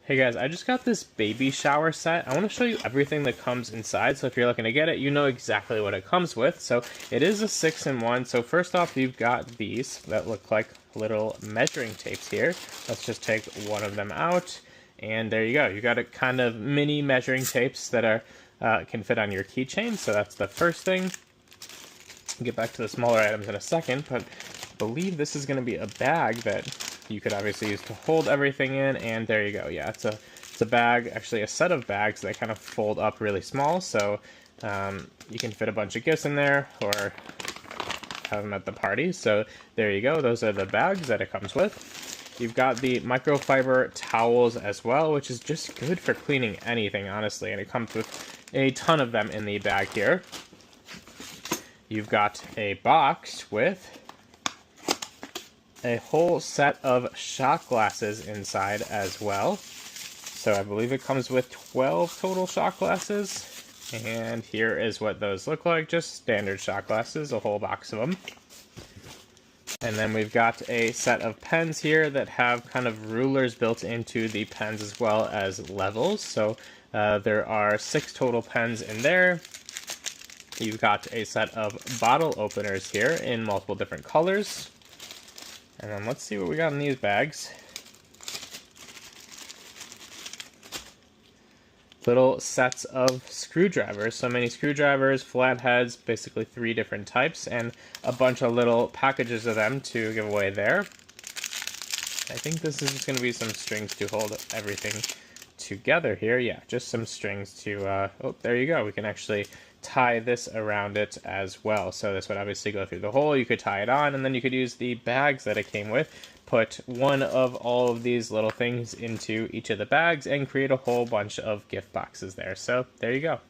Hey guys, I just got this baby shower set. I want to show you everything that comes inside, so if you're looking to get it, you know exactly what it comes with. So it is a 6-in-1. So first off, you've got these that look like little measuring tapes here. Let's just take one of them out, and there you go. You got a kind of mini measuring tapes that are can fit on your keychain. So that's the first thing. I'll get back to the smaller items in a second, but I believe this is going to be a bag that you could obviously use to hold everything in, and there you go. Yeah, it's a bag, actually a set of bags that kind of fold up really small, so you can fit a bunch of gifts in there or have them at the party. So there you go. Those are the bags that it comes with. You've got the microfiber towels as well, which is just good for cleaning anything, honestly, and it comes with a ton of them in the bag here. You've got a box with a whole set of shot glasses inside as well. So I believe it comes with 12 total shot glasses. And here is what those look like, just standard shot glasses, a whole box of them. And then we've got a set of pens here that have kind of rulers built into the pens as well as levels. So there are 6 total pens in there. You've got a set of bottle openers here in multiple different colors. And then let's see what we got in these bags. Little sets of screwdrivers. So many screwdrivers, flatheads, basically 3 different types, and a bunch of little packages of them to give away there. I think this is just going to be some strings to hold everything together here. Yeah, just some strings to, oh, there you go. We can actually tie this around it as well. So this would obviously go through the hole. You could tie it on, and then you could use the bags that it came with, put one of all of these little things into each of the bags, and create a whole bunch of gift boxes there. So there you go.